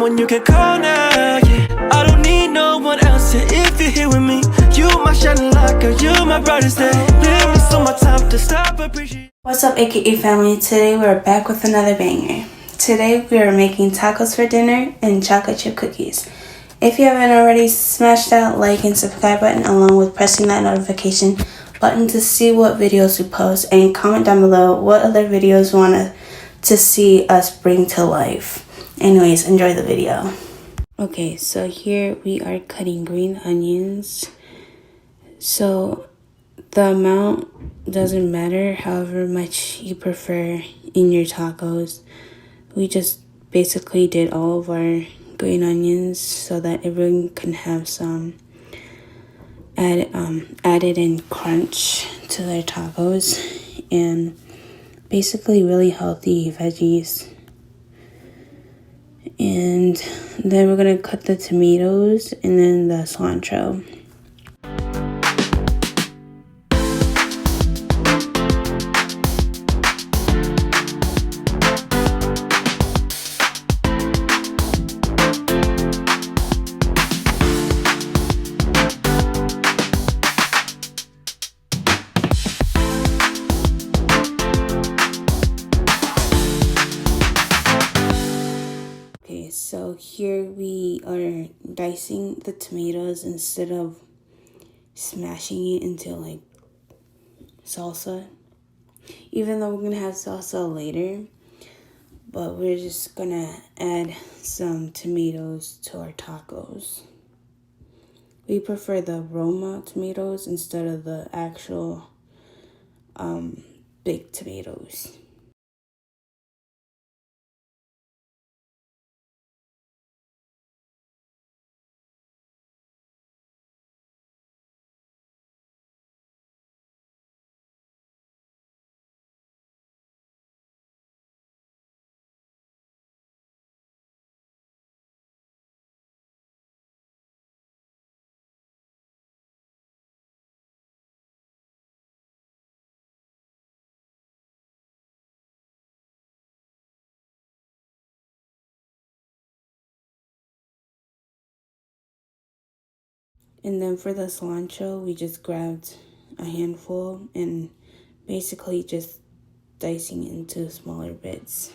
someone you can call now, yeah. I don't need no one else, yeah. If you're here with me, you my shining light, girl, you my brightest day. Give me so much time to stop appreciate. What's up, AKA family? Today we're back with another banger. Today we are making tacos for dinner and chocolate chip cookies. If you haven't already, smash that like and subscribe button along with pressing that notification button to see what videos we post, and comment down below what other videos you want to see us bring to life. Anyways, enjoy the video. Okay, so here we are cutting green onions. So the amount doesn't matter, however much you prefer in your tacos. We just basically did all of our green onions so that everyone can have some added in crunch to their tacos, and basically really healthy veggies. And then we're gonna cut the tomatoes and then the cilantro. So here we are dicing the tomatoes instead of smashing it into like salsa. Even though we're gonna have salsa later, but we're just gonna add some tomatoes to our tacos. We prefer the Roma tomatoes instead of the actual big tomatoes. And then for the cilantro, we just grabbed a handful and basically just dicing into smaller bits.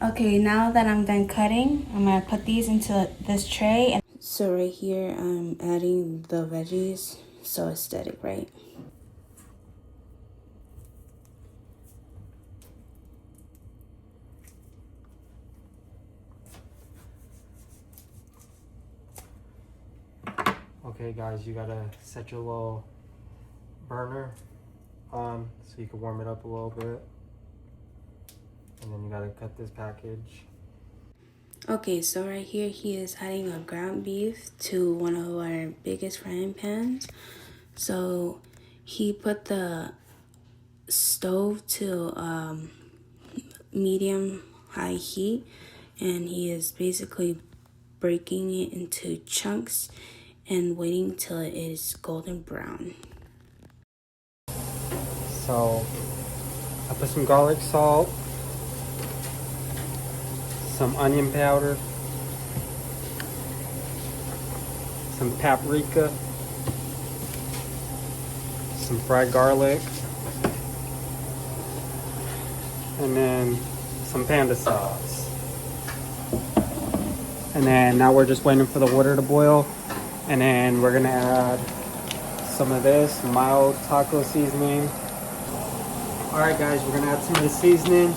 Okay, now that I'm done cutting, I'm gonna put these into this tray. So right here, I'm adding the veggies. So aesthetic, right? Okay guys, you gotta set your little burner so you can warm it up a little bit. And then you gotta cut this package. Okay, so right here he is adding a ground beef to one of our biggest frying pans. So he put the stove to medium high heat, and he is basically breaking it into chunks and waiting till it is golden brown. So I put some garlic salt, some onion powder, some paprika, some fried garlic, and then some panda sauce. And then now we're just waiting for the water to boil, and then we're gonna add some of this mild taco seasoning. All right guys, we're gonna add some of the seasoning.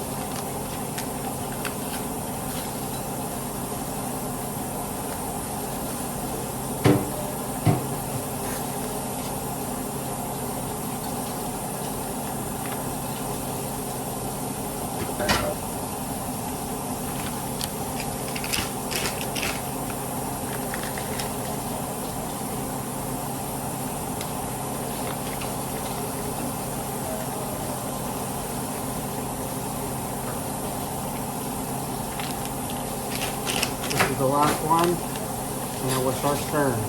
This is the last one, and then we'll start stirring.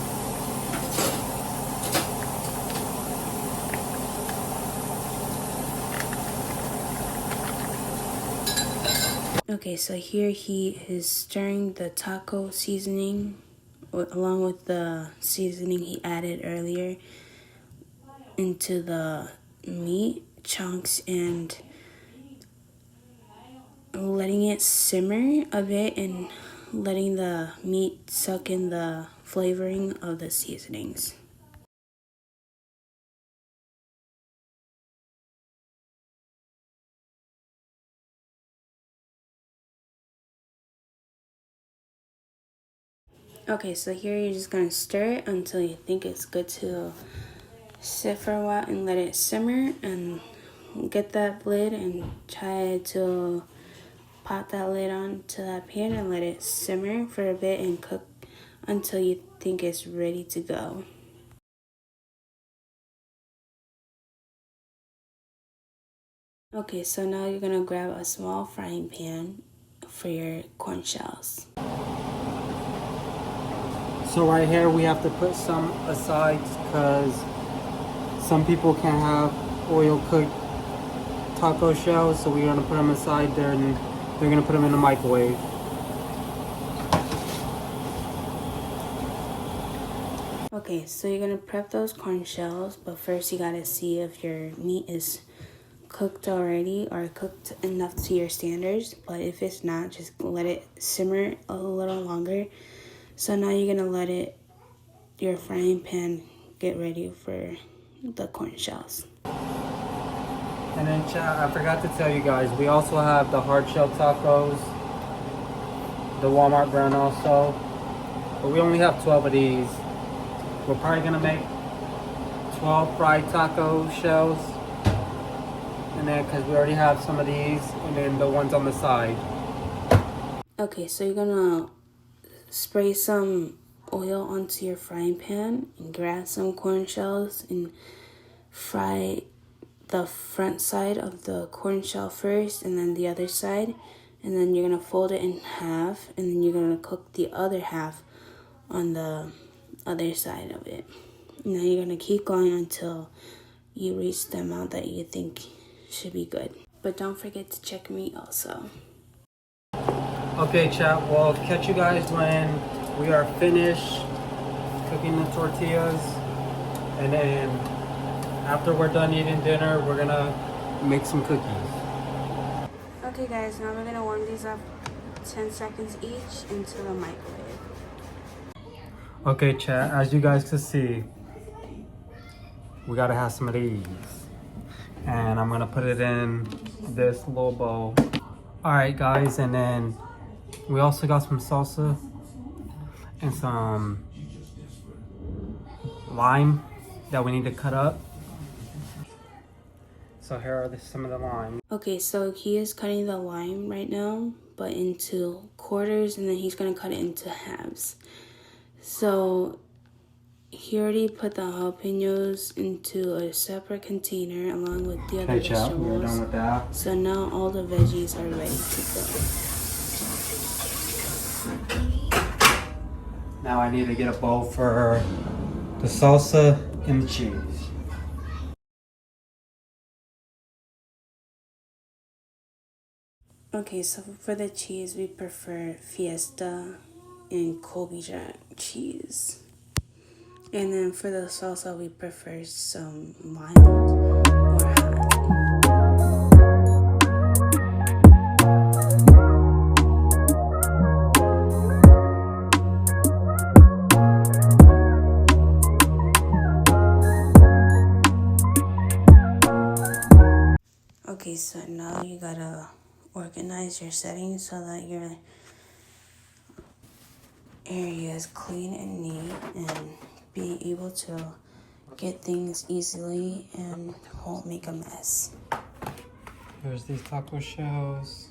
Okay, so here he is stirring the taco seasoning along with the seasoning he added earlier into the meat chunks and letting it simmer a bit and letting the meat suck in the flavoring of the seasonings. Okay, so here you're just gonna stir it until you think it's good to sit for a while and let it simmer, and get that lid and try to pop that lid onto that pan and let it simmer for a bit and cook until you think it's ready to go. Okay, so now you're gonna grab a small frying pan for your corn shells. So right here we have to put some aside because some people can't have oil cooked taco shells, so we're gonna put them aside there and they're gonna put them in the microwave. Okay, so you're gonna prep those corn shells, but first you gotta see if your meat is cooked already or cooked enough to your standards. But if it's not, just let it simmer a little longer. So now you're gonna let your frying pan get ready for the corn shells. And then chat, I forgot to tell you guys, we also have the hard shell tacos, the Walmart brand also, but we only have 12 of these. We're probably gonna make 12 fried taco shells, and then because we already have some of these, and then the ones on the side. Okay, so you're gonna spray some oil onto your frying pan and grab some corn shells and fry the front side of the corn shell first and then the other side, and then you're gonna fold it in half and then you're gonna cook the other half on the other side of it. And then you're gonna keep going until you reach the amount that you think should be good. But don't forget to check meat also. Okay chat, well catch you guys when we are finished cooking the tortillas, and then after we're done eating dinner, we're gonna make some cookies. Okay guys, now we're gonna warm these up 10 seconds each into the microwave. Okay chat, as you guys can see, we gotta have some of these. And I'm gonna put it in this little bowl. Alright guys, and then we also got some salsa and some lime that we need to cut up. So here are some of the lime. Okay, so he is cutting the lime right now, but into quarters, and then he's gonna cut it into halves. So he already put the jalapenos into a separate container along with the other vegetables. We're done with that. So now all the veggies are ready to go. Now I need to get a bowl for the salsa and the cheese. Okay, so for the cheese, we prefer Fiesta and Colby Jack cheese. And then for the salsa, we prefer some mild or hot. Okay, so now you gotta organize your settings so that your area is clean and neat and be able to get things easily and won't make a mess. Here's these taco shells.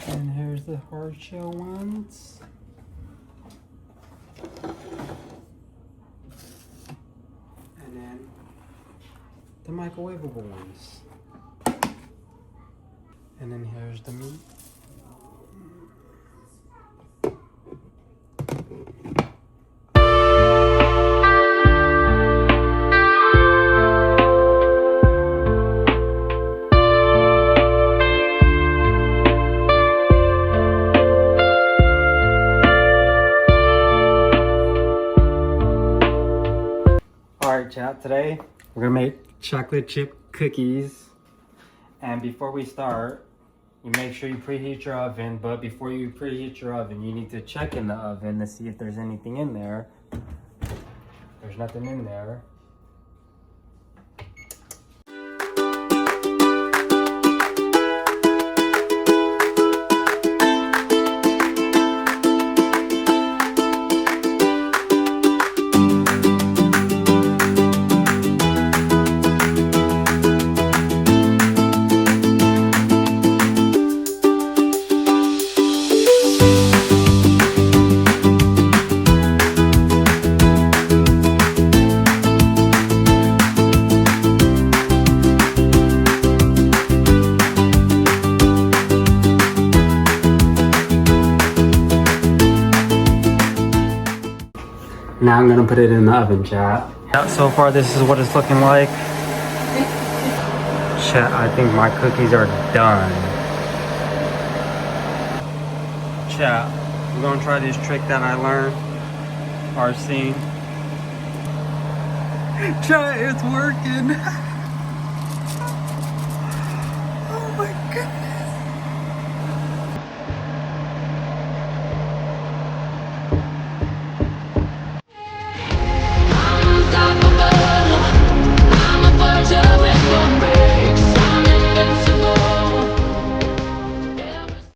And here's the hard shell ones. And then the microwavable ones. And then here's the meat. Alright chat, today we're gonna make chocolate chip cookies. And before we start, you make sure you preheat your oven, but before you preheat your oven, you need to check in the oven to see if there's anything in there. There's nothing in there. Now I'm gonna put it in the oven, chat. Yeah, so far this is what it's looking like. Chat, I think my cookies are done. Chat, we're gonna try this trick that I learned or seen. Chat, it's working.